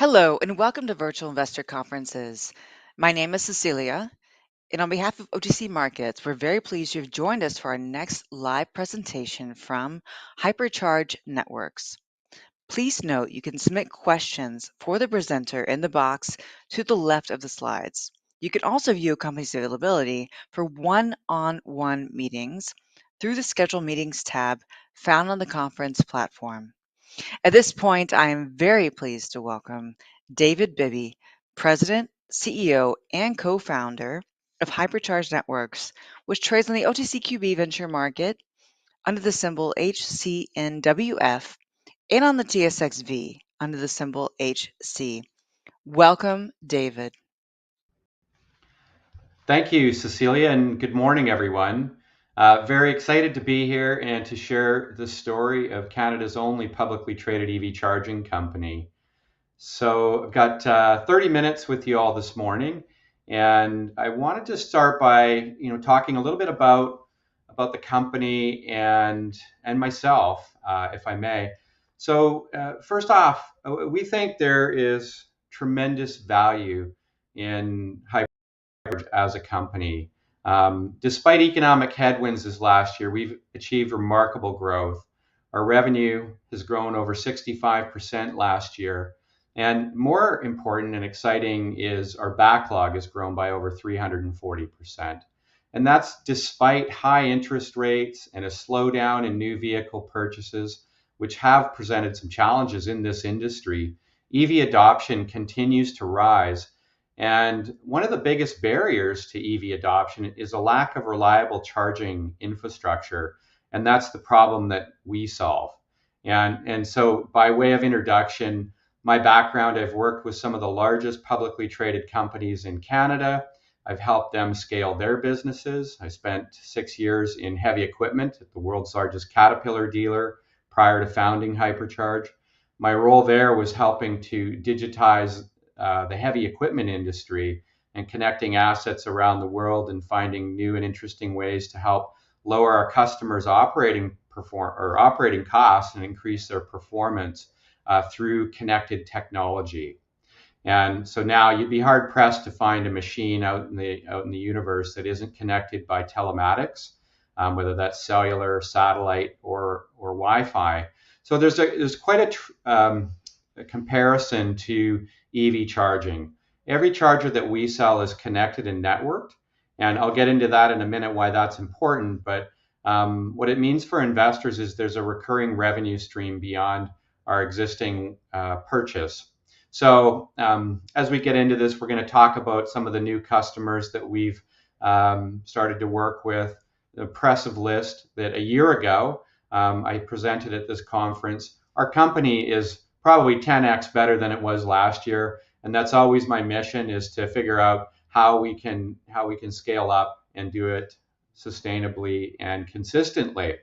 Hello, and welcome to Virtual Investor Conferences. My name is Cecilia, and on behalf of OTC Markets, we're very pleased you've joined us for our next live presentation from Hypercharge Networks. Please note you can submit questions for the presenter in the box to the left of the slides. You can also view a company's availability for one-on-one meetings through the Schedule Meetings tab found on the conference platform. At this point, I am very pleased to welcome David Bibby, President, CEO, and co-founder of Hypercharge Networks, which trades on the OTCQB venture market under the symbol HCNWF and on the TSXV under the symbol HC. Welcome, David. Thank you, Cecilia, and good morning, everyone. Very excited to be here and to share the story of Canada's only publicly traded EV charging company. So I've got 30 minutes with you all this morning, and I wanted to start by talking a little bit about the company and myself, if I may. So first off, we think there is tremendous value in as a company. Despite economic headwinds this last year, we've achieved remarkable growth. Our revenue has grown over 65% last year. And more important and exciting is our backlog has grown by over 340%. And that's despite high interest rates and a slowdown in new vehicle purchases, which have presented some challenges in this industry. EV adoption continues to rise. And one of the biggest barriers to EV adoption is a lack of reliable charging infrastructure. And that's the problem that we solve. And so, by way of introduction, my background, I've worked with some of the largest publicly traded companies in Canada. I've helped them scale their businesses. I spent 6 years in heavy equipment at the world's largest Caterpillar dealer prior to founding Hypercharge. My role there was helping to digitize the heavy equipment industry and connecting assets around the world and finding new and interesting ways to help lower our customers' operating costs and increase their performance through connected technology. And so now you'd be hard pressed to find a machine out in the universe that isn't connected by telematics, whether that's cellular, satellite, or Wi-Fi. So there's quite a comparison to EV charging. Every charger that we sell is connected and networked, and I'll get into that in a minute why that's important. But what it means for investors is there's a recurring revenue stream beyond our existing purchase. So as we get into this, we're going to talk about some of the new customers that we've started to work with. The impressive list that a year ago I presented at this conference. Our company is probably 10x better than it was last year, and that's always my mission, is to figure out how we can scale up and do it sustainably and consistently.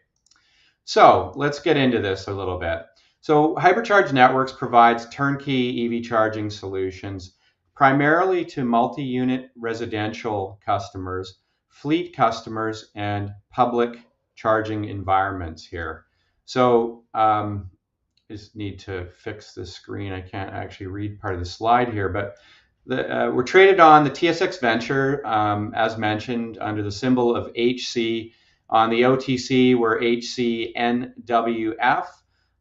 So let's get into this a little bit. So Hypercharge Networks provides turnkey EV charging solutions primarily to multi-unit residential customers, fleet customers, and public charging environments here. So just need to fix the screen. I can't actually read part of the slide here, but we're traded on the TSX Venture, as mentioned, under the symbol of HC. On the OTC, we're HCNWF.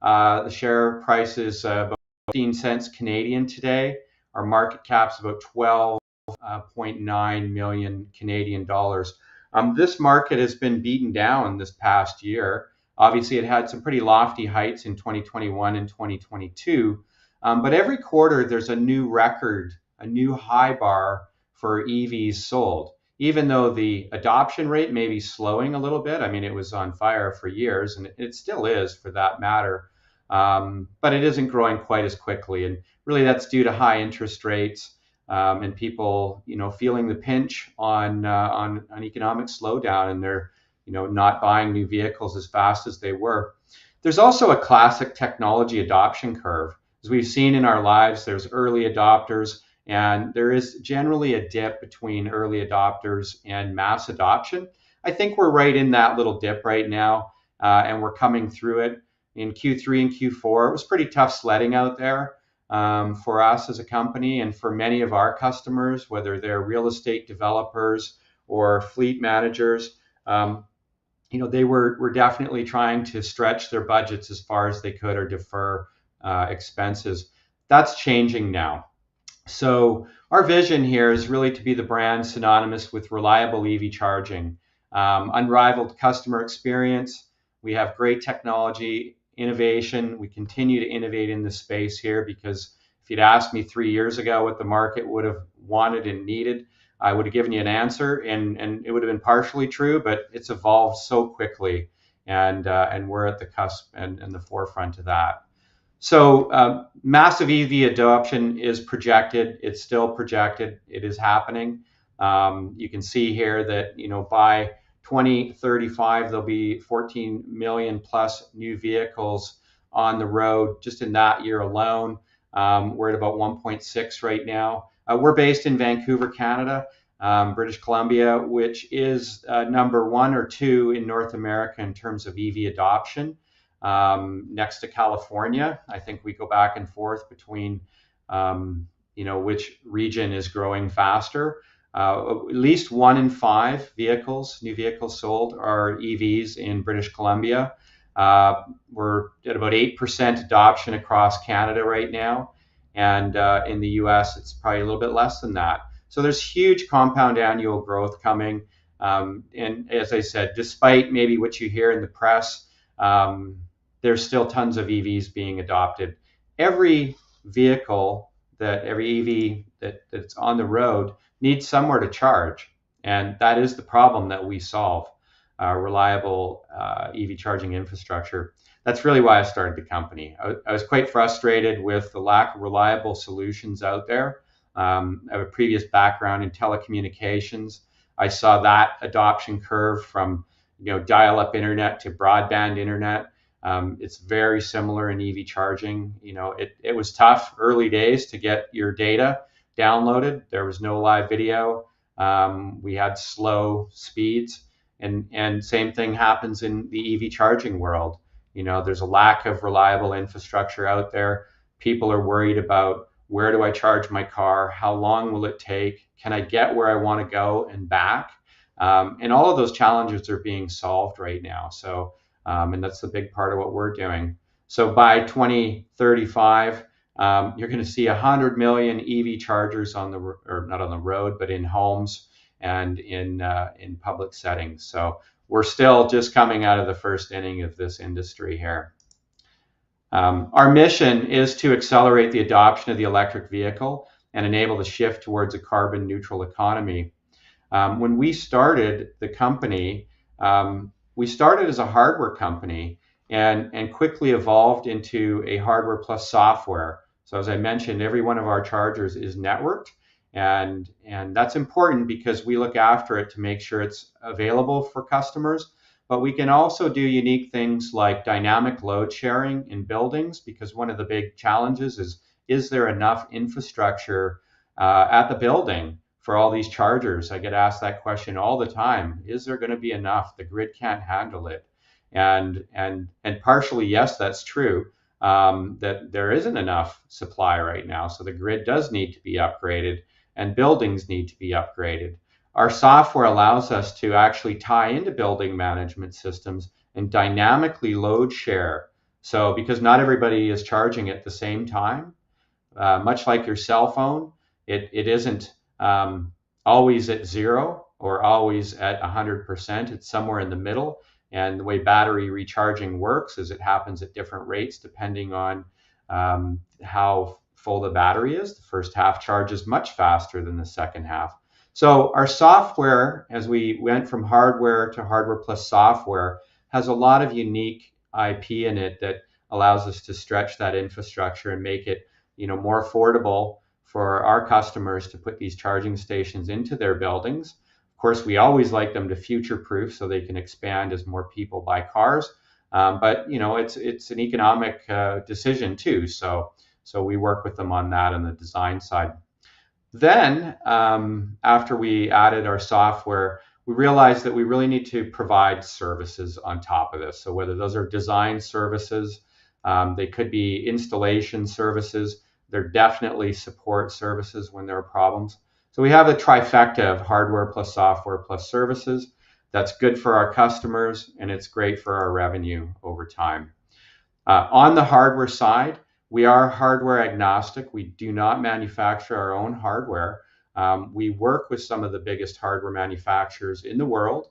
The share price is about 15 cents Canadian today. Our market cap's about 12.9 million Canadian dollars. This market has been beaten down this past year. Obviously, it had some pretty lofty heights in 2021 and 2022, but every quarter there's a new record, a new high bar for EVs sold. Even though the adoption rate may be slowing a little bit, I mean, it was on fire for years, and it still is for that matter, but it isn't growing quite as quickly. And really that's due to high interest rates and people, feeling the pinch on economic slowdown, and they're not buying new vehicles as fast as they were. There's also a classic technology adoption curve. As we've seen in our lives, there's early adopters, and there is generally a dip between early adopters and mass adoption. I think we're right in that little dip right now, and we're coming through it. In Q3 and Q4, it was pretty tough sledding out there. for us as a company and for many of our customers, whether they're real estate developers or fleet managers. They were definitely trying to stretch their budgets as far as they could or defer expenses. That's changing now. So our vision here is really to be the brand synonymous with reliable EV charging, unrivaled customer experience. We have great technology, innovation. We continue to innovate in this space here because if you'd asked me 3 years ago what the market would have wanted and needed, I would have given you an answer, and it would have been partially true, but it's evolved so quickly, and we're at the cusp and the forefront of that. So massive EV adoption is projected. It's still projected. It is happening. You can see here that by 2035 there'll be 14 million plus new vehicles on the road just in that year alone. We're at about 1.6 right now. We're based in Vancouver, Canada, British Columbia, which is number 1 or 2 in North America in terms of EV adoption. Next to California. I think we go back and forth between, which region is growing faster. At least 1 in 5 new vehicles sold are EVs in British Columbia. We're at about 8% adoption across Canada right now. And in the US, it's probably a little bit less than that. So there's huge compound annual growth coming. And as I said, despite maybe what you hear in the press, there's still tons of EVs being adopted. Every EV that's on the road needs somewhere to charge. And that is the problem that we solve, reliable EV charging infrastructure. That's really why I started the company. I was quite frustrated with the lack of reliable solutions out there. I have a previous background in telecommunications. I saw that adoption curve from dial-up internet to broadband internet. It's very similar in EV charging. It was tough early days to get your data downloaded. There was no live video. We had slow speeds, and same thing happens in the EV charging world. There's a lack of reliable infrastructure out there. People are worried about, where do I charge my car? How long will it take? Can I get where I want to go and back? And all of those challenges are being solved right now. So, and that's the big part of what we're doing. So by 2035, you're going to see 100 million EV chargers or not on the road, but in homes and in public settings. So we're still just coming out of the first inning of this industry here. Our mission is to accelerate the adoption of the electric vehicle and enable the shift towards a carbon neutral economy. When we started the company, we started as a hardware company and quickly evolved into a hardware plus software. So as I mentioned, every one of our chargers is networked, and that's important because we look after it to make sure it's available for customers. But we can also do unique things like dynamic load sharing in buildings, because one of the big challenges is there enough infrastructure at the building for all these chargers? I get asked that question all the time. Is there going to be enough? The grid can't handle it. And partially, yes, that's true, that there isn't enough supply right now. So the grid does need to be upgraded and buildings need to be upgraded. Our software allows us to actually tie into building management systems and dynamically load share. So because not everybody is charging at the same time, much like your cell phone, it isn't always at 0 or always at 100%. It's somewhere in the middle. And the way battery recharging works is it happens at different rates depending on how full the battery is. The first half charges much faster than the second half. So our software, as we went from hardware to hardware plus software, has a lot of unique IP in it that allows us to stretch that infrastructure and make it, more affordable for our customers to put these charging stations into their buildings. Of course, we always like them to future-proof so they can expand as more people buy cars. But it's an economic decision too. So we work with them on that on the design side. Then, after we added our software, we realized that we really need to provide services on top of this. So whether those are design services, they could be installation services. They're definitely support services when there are problems. So we have a trifecta of hardware plus software plus services. That's good for our customers, and it's great for our revenue over time. On the hardware side, we are hardware agnostic. We do not manufacture our own hardware. We work with some of the biggest hardware manufacturers in the world.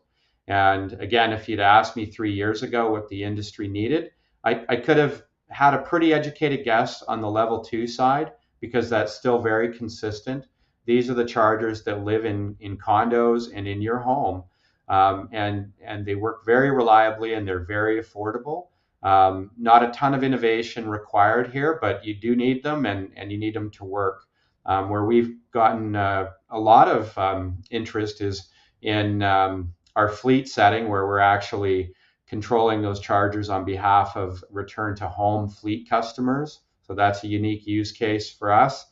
And again, if you'd asked me 3 years ago what the industry needed, I could have had a pretty educated guess on the level 2 side because that's still very consistent. These are the chargers that live in condos and in your home. And they work very reliably and they're very affordable. Not a ton of innovation required here, but you do need them and you need them to work. Where we've gotten a lot of interest is in our fleet setting, where we're actually controlling those chargers on behalf of return to home fleet customers. So that's a unique use case for us.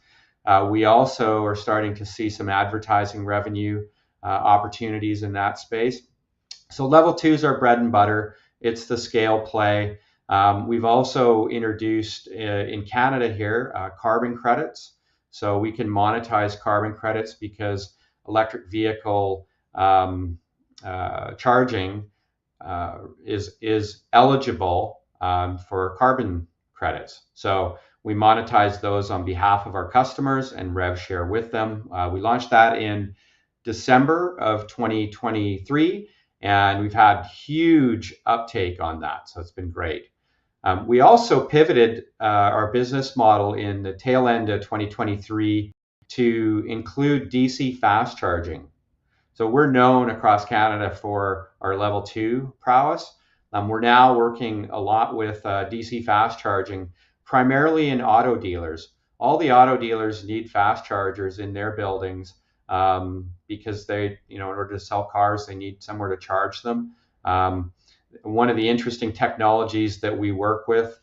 We also are starting to see some advertising revenue opportunities in that space. So level 2 is our bread and butter. It's the scale play. We've also introduced in Canada here carbon credits. So we can monetize carbon credits because electric vehicle charging is eligible for carbon credits. So we monetize those on behalf of our customers and rev share with them. We launched that in December of 2023, and we've had huge uptake on that. So it's been great. We also pivoted our business model in the tail end of 2023 to include DC fast charging. So we're known across Canada for our level 2 prowess. We're now working a lot with DC fast charging, primarily in auto dealers. All the auto dealers need fast chargers in their buildings because they, in order to sell cars, they need somewhere to charge them. One of the interesting technologies that we work with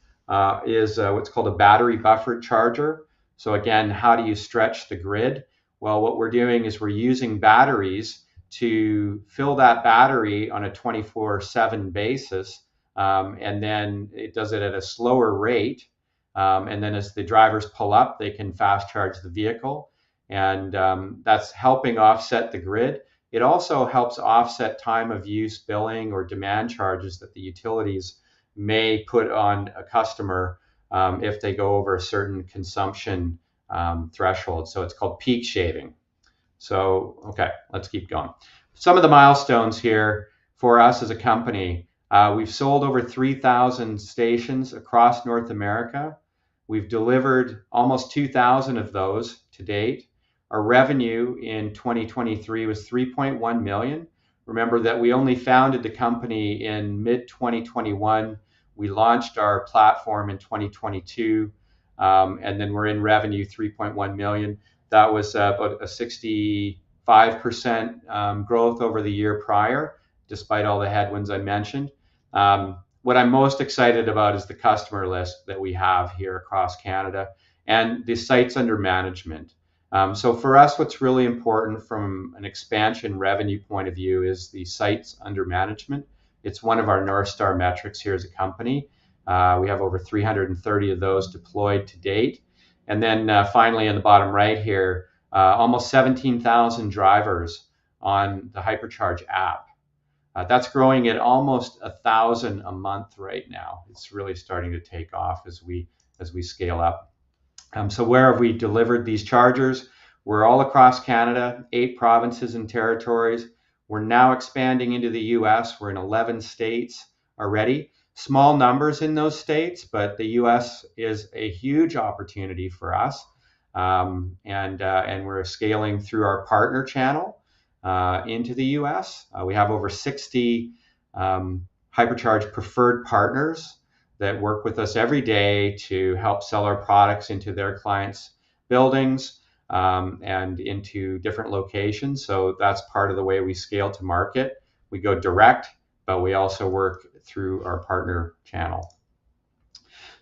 is what's called a battery buffered charger. So again, how do you stretch the grid? Well, what we're doing is we're using batteries to fill that battery on a 24/7 basis, and then it does it at a slower rate. And then as the drivers pull up, they can fast charge the vehicle, and that's helping offset the grid. It also helps offset time of use billing or demand charges that the utilities may put on a customer if they go over a certain consumption threshold. So it's called peak shaving. So, okay, let's keep going. Some of the milestones here for us as a company. We've sold over 3,000 stations across North America. We've delivered almost 2,000 of those to date. Our revenue in 2023 was 3.1 million. Remember that we only founded the company in mid 2021. We launched our platform in 2022, and then we're in revenue 3.1 million. That was about a 65% growth over the year prior, despite all the headwinds I mentioned. What I'm most excited about is the customer list that we have here across Canada and the sites under management. So for us, what's really important from an expansion revenue point of view is the sites under management. It's one of our North Star metrics here as a company. We have over 330 of those deployed to date. And then finally, in the bottom right here, almost 17,000 drivers on the Hypercharge app. That's growing at almost 1,000 a month right now. It's really starting to take off as we scale up. So where have we delivered these chargers? We're all across Canada, 8 provinces and territories. We're now expanding into the US. We're in 11 states already. Small numbers in those states, but the US is a huge opportunity for us. And we're scaling through our partner channel into the US. We have over 60 Hypercharge preferred partners that work with us every day to help sell our products into their clients' buildings and into different locations. So that's part of the way we scale to market. We go direct, but we also work through our partner channel.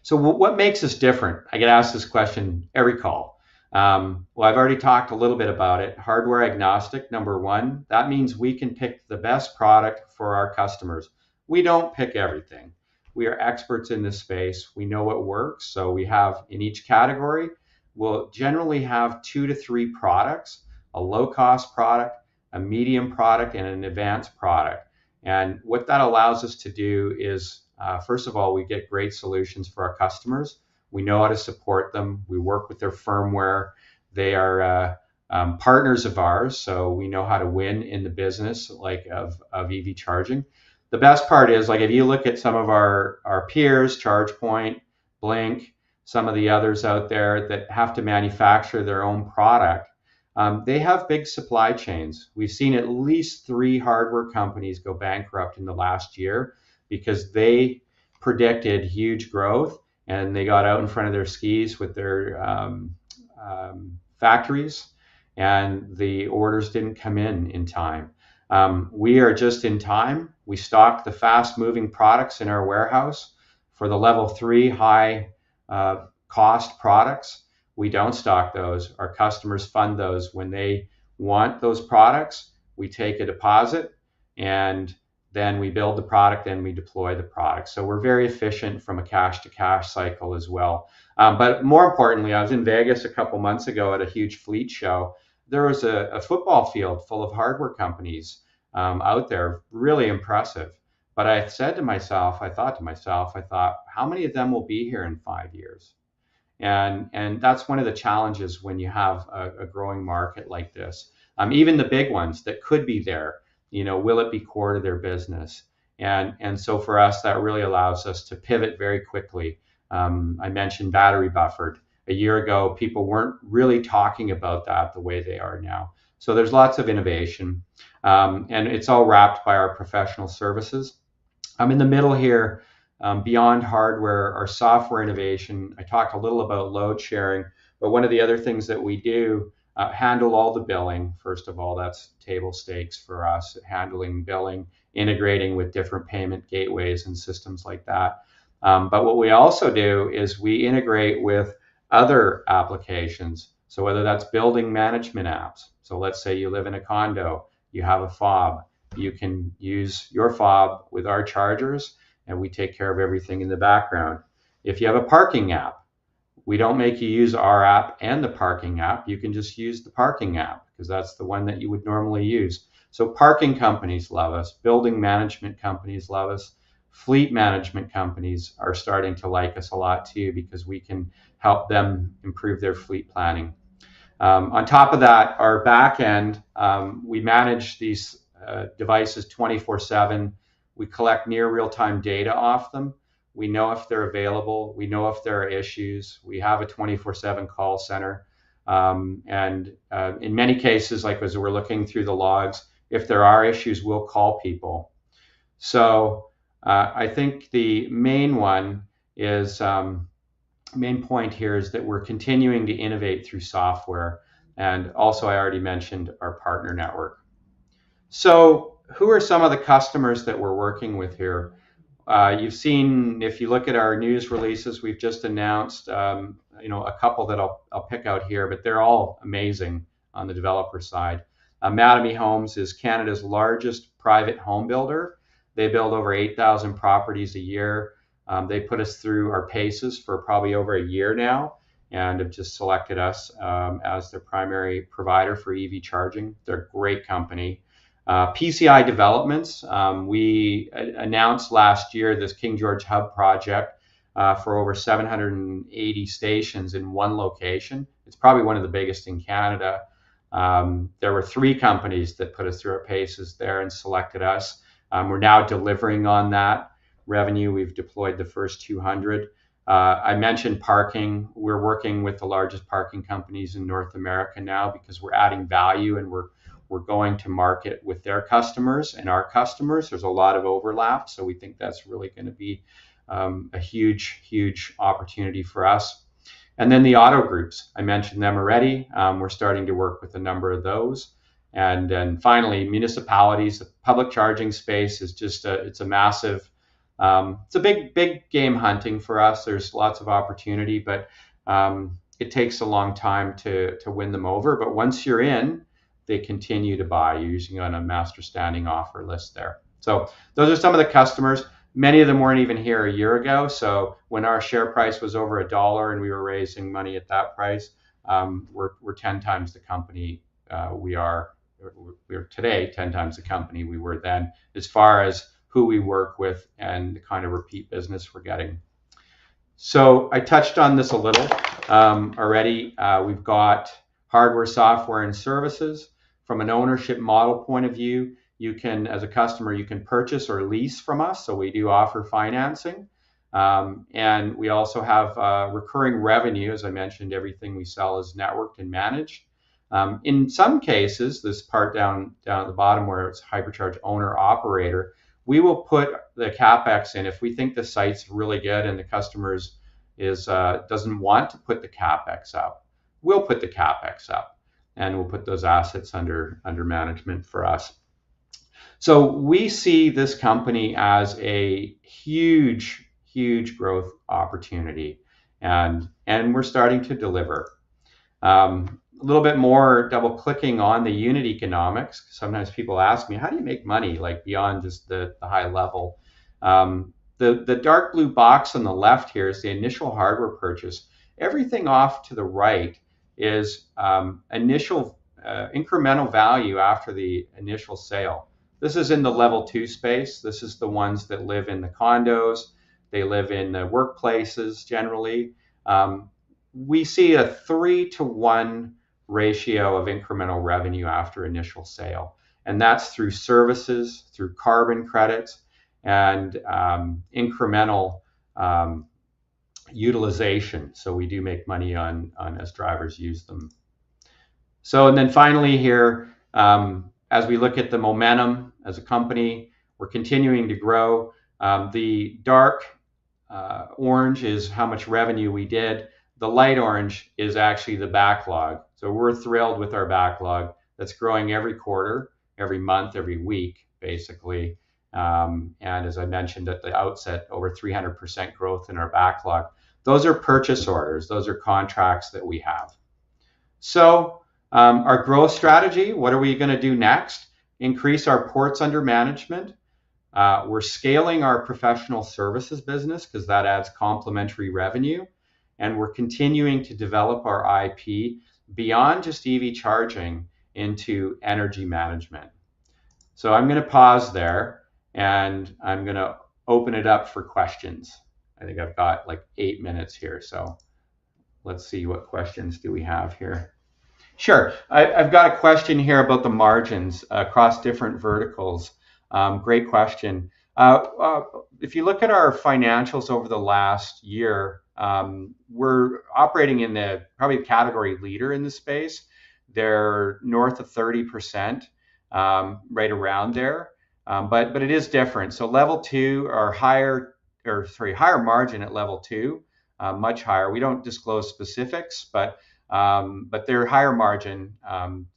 So what makes us different? I get asked this question every call. Well, I've already talked a little bit about it. Hardware agnostic, number one. That means we can pick the best product for our customers. We don't pick everything. We are experts in this space. We know what works. So we have in each category, will generally have 2 to 3 products: a low-cost product, a medium product, and an advanced product. And what that allows us to do is, first of all, we get great solutions for our customers. We know how to support them. We work with their firmware. They are partners of ours, so we know how to win in the business of EV charging. The best part is, like, if you look at some of our peers, ChargePoint, Blink, some of the others out there that have to manufacture their own product, they have big supply chains. We've seen at least 3 hardware companies go bankrupt in the last year because they predicted huge growth and they got out in front of their skis with their factories, and the orders didn't come in time. We are just in time. We stock the fast moving products in our warehouse. For the level 3 high cost products, we don't stock those. Our customers fund those when they want those products. We take a deposit and then we build the product and we deploy the product. So we're very efficient from a cash to cash cycle as well. But more importantly, I was in Vegas a couple months ago at a huge fleet show. There was a football field full of hardware companies out there, really impressive. But I thought to myself, how many of them will be here in 5 years? And that's one of the challenges when you have a growing market like this. Even the big ones that could be there, will it be core to their business? And so for us, that really allows us to pivot very quickly. I mentioned battery buffered. A year ago, people weren't really talking about that the way they are now. So there's lots of innovation, and it's all wrapped by our professional services. I'm in the middle here. Beyond hardware, our software innovation. I talked a little about load sharing, but one of the other things that we do, handle all the billing. First of all, that's table stakes for us, handling billing, integrating with different payment gateways and systems like that. But what we also do is we integrate with other applications. So whether that's building management apps. So let's say you live in a condo, you have a fob, you can use your fob with our chargers, and we take care of everything in the background. If you have a parking app, we don't make you use our app and the parking app. You can just use the parking app because that's the one that you would normally use. So parking companies love us. Building management companies love us. Fleet management companies are starting to like us a lot too because we can help them improve their fleet planning. On top of that, our back end, we manage these devices 24/7. We collect near real-time data off them. We know if they're available. We know if there are issues. We have a 24/7 call center. And in many cases, like as we're looking through the logs, if there are issues, we'll call people. So I think the main point here is that we're continuing to innovate through software. And also, I already mentioned our partner network. So who are some of the customers that we're working with here? You've seen, if you look at our news releases, we've just announced, a couple that I'll pick out here, but they're all amazing on the developer side. Mattamy Homes is Canada's largest private home builder. They build over 8,000 properties a year. They put us through our paces for probably over a year now and have just selected us as their primary provider for EV charging. They're a great company. PCI Developments, we announced last year this King George Hub project for over 780 stations in one location. It's probably one of the biggest in Canada. There were 3 companies that put us through our paces there and selected us. We're now delivering on that revenue. We've deployed the first 200. I mentioned parking. We're working with the largest parking companies in North America now because we're adding value and we're going to market with their customers and our customers. There's a lot of overlap, so we think that's really going to be a huge, huge opportunity for us. And then the auto groups, I mentioned them already. We're starting to work with a number of those. And then finally, municipalities. The public charging space is just it's a massive, it's a big game hunting for us. There's lots of opportunity, but it takes a long time to win them over. But once you're in, they continue to buy. You're usually on a master standing offer list there. So those are some of the customers. Many of them weren't even here a year ago. So when our share price was over $1 and we were raising money at that price, we're 10 times the company we're today, 10 times the company we were then, as far as who we work with and the kind of repeat business we're getting. So I touched on this a little already. We've got hardware, software, and services. From an ownership model point of view, you can, as a customer, you can purchase or lease from us. So we do offer financing. And we also have recurring revenue. As I mentioned, everything we sell is networked and managed. In some cases, this part down at the bottom where it's Hypercharge owner operator, we will put the capex in if we think the site's really good and the customers doesn't want to put the capex up. We'll put the capex up, and we'll put those assets under management for us. So we see this company as a huge growth opportunity, and we're starting to deliver. A little bit more double clicking on the unit economics. Sometimes people ask me, how do you make money, like beyond just the high level? The dark blue box on the left here is the initial hardware purchase. Everything off to the right is initial incremental value after the initial sale. This is in the level 2 space. This is the ones that live in the condos. They live in the workplaces generally. We see a 3-to-1 ratio of incremental revenue after initial sale. And that's through services, through carbon credits, and incremental utilization. So we do make money on as drivers use them. So, and then finally here, as we look at the momentum as a company, we're continuing to grow. The dark orange is how much revenue we did. The light orange is actually the backlog. So we're thrilled with our backlog. That's growing every quarter, every month, every week, basically. And as I mentioned at the outset, over 300% growth in our backlog. Those are purchase orders. Those are contracts that we have. So our growth strategy, what are we going to do next? Increase our ports under management. We're scaling our professional services business because that adds complementary revenue. And we're continuing to develop our IP beyond just EV charging into energy management. So I'm going to pause there and I'm going to open it up for questions. I think I've got like 8 minutes here. So let's see, what questions do we have here? Sure. I've got a question here about the margins across different verticals. Great question. If you look at our financials over the last year, we're operating in the probably category leader in the space. They're north of 30%, right around there. But it is different. So level 2 are higher margin at level 2, much higher. We don't disclose specifics, but they're higher margin,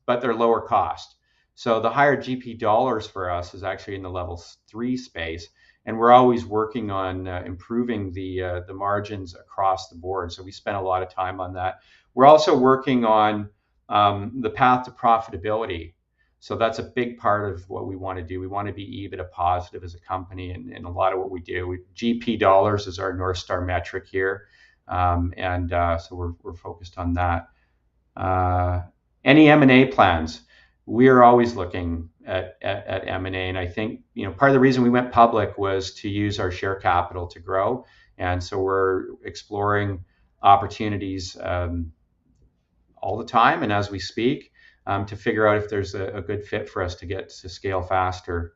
but they're lower cost. So the higher GP dollars for us is actually in the level 3 space, and we're always working on improving the margins across the board. So we spend a lot of time on that. We're also working on the path to profitability. So that's a big part of what we want to do. We want to be EBITDA positive as a company, and a lot of what we do. GP dollars is our North Star metric here, so we're focused on that. Any M&A plans? We're always looking at M&A, and I think part of the reason we went public was to use our share capital to grow, and so we're exploring opportunities all the time and as we speak to figure out if there's a good fit for us to get to scale faster.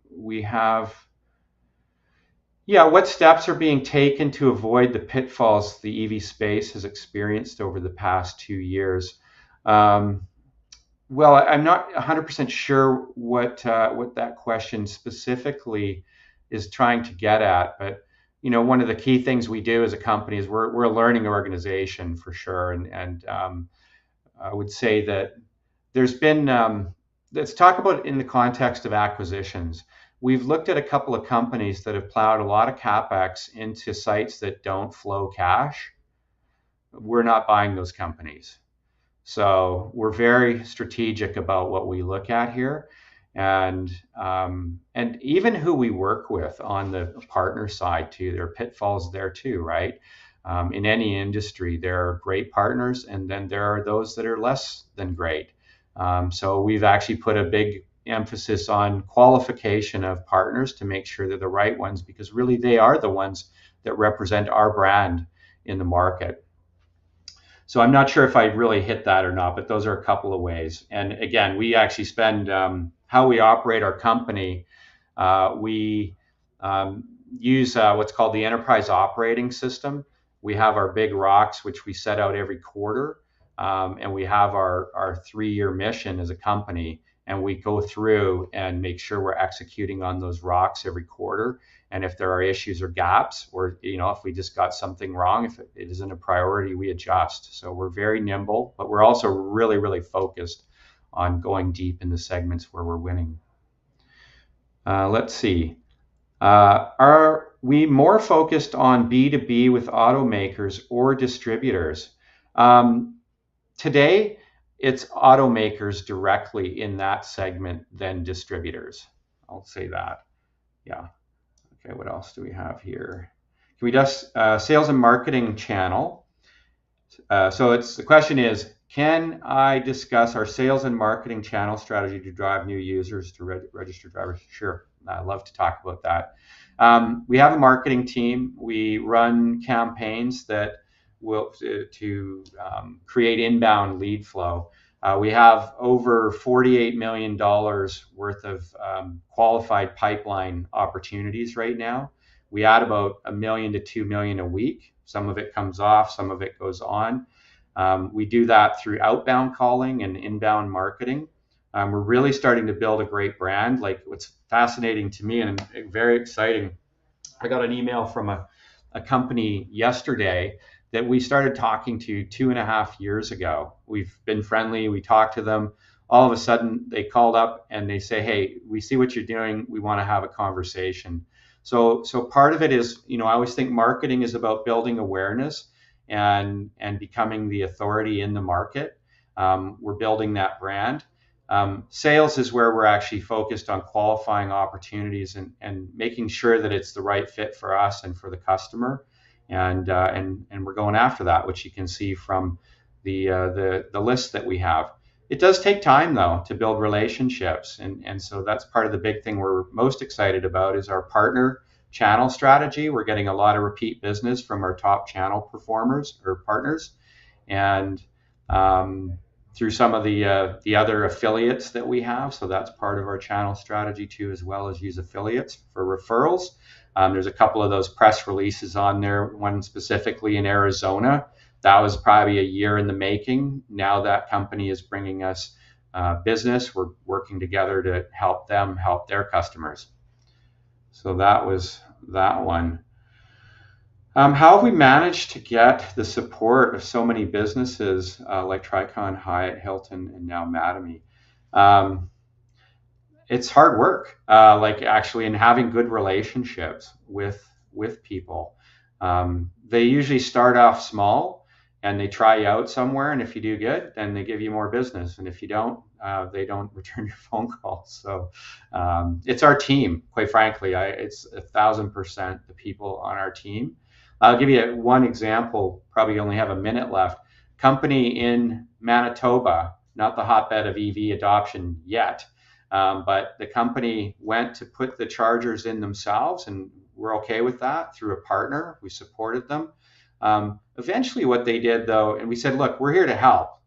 We have, what steps are being taken to avoid the pitfalls the EV space has experienced over the past 2 years? Well, I'm not 100% sure what that question specifically is trying to get at, but one of the key things we do as a company is we're a learning organization for sure, and I would say that there's been, let's talk about it in the context of acquisitions. We've looked at a couple of companies that have plowed a lot of capex into sites that don't flow cash. We're not buying those companies. So we're very strategic about what we look at here, and even who we work with on the partner side too. There are pitfalls there too, right? In any industry, there are great partners, and then there are those that are less than great. So we've actually put a big emphasis on qualification of partners to make sure they're the right ones, because really they are the ones that represent our brand in the market. So I'm not sure if I really hit that or not, but those are a couple of ways. And again, we actually spend how we operate our company. We use what's called the enterprise operating system. We have our big rocks, which we set out every quarter, and we have our 3-year mission as a company. And we go through and make sure we're executing on those rocks every quarter. And if there are issues or gaps, or if we just got something wrong, if it isn't a priority, we adjust. So we're very nimble, but we're also really, really focused on going deep in the segments where we're winning. Let's see. Are we more focused on B2B with automakers or distributors? Today, it's automakers directly in that segment than distributors. I'll say that. Yeah. Okay, what else do we have here? Can we just sales and marketing channel? So the question is, can I discuss our sales and marketing channel strategy to drive new users to register drivers? Sure, I'd love to talk about that. We have a marketing team. We run campaigns that will to create inbound lead flow. We have over $48 million worth of qualified pipeline opportunities right now. We add about $1 million to $2 million a week. Some of it comes off, some of it goes on. We do that through outbound calling and inbound marketing. We're really starting to build a great brand. Like, what's fascinating to me and very exciting, I got an email from a company yesterday that we started talking to 2.5 years ago. We've been friendly, we talked to them. All of a sudden, they called up and they say, hey, we see what you're doing. We want to have a conversation. So part of it is, I always think marketing is about building awareness and becoming the authority in the market. We're building that brand. Sales is where we're actually focused on qualifying opportunities and making sure that it's the right fit for us and for the customer. And we're going after that, which you can see from the list that we have. It does take time, though, to build relationships, and so that's part of the big thing we're most excited about is our partner channel strategy. We're getting a lot of repeat business from our top channel performers or partners, and through some of the other affiliates that we have. So that's part of our channel strategy too, as well as use affiliates for referrals. There's a couple of those press releases on there, one specifically in Arizona. That was probably a year in the making. Now that company is bringing us business. We're working together to help them help their customers. So that was that one. How have we managed to get the support of so many businesses like Tricon, Hyatt, Hilton, and now Mattamy? It's hard work, and having good relationships with people. They usually start off small and they try you out somewhere, and if you do good, then they give you more business, and if you don't, they don't return your phone calls. So it's our team, quite frankly. It's 1,000% the people on our team. I'll give you one example, probably only have a minute left. Company in Manitoba, not the hotbed of EV adoption yet, but the company went to put the chargers in themselves, and we're okay with that through a partner. We supported them. Eventually what they did, though, and we said, look, we're here to help.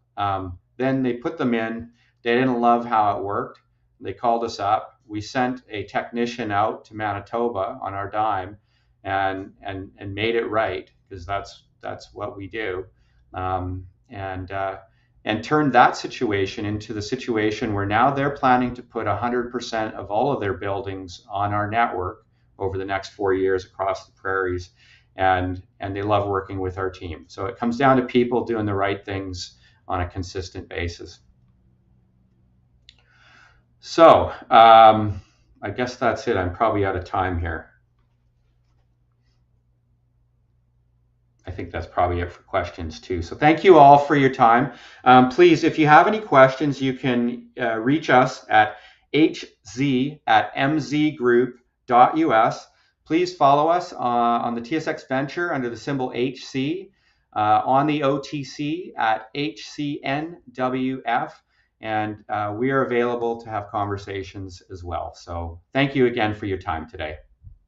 Then they put them in. They didn't love how it worked. They called us up. We sent a technician out to Manitoba on our dime and made it right, because that's what we do. And turned that situation into the situation where now they're planning to put 100% of all of their buildings on our network over the next 4 years across the prairies. And they love working with our team. So it comes down to people doing the right things on a consistent basis. So I guess that's it. I'm probably out of time here. I think that's probably it for questions too. So thank you all for your time. Please, if you have any questions, you can reach us at hz@mzgroup.us. Please follow us on the TSX Venture under the symbol HC, on the OTC at HCNWF, and we are available to have conversations as well. So thank you again for your time today.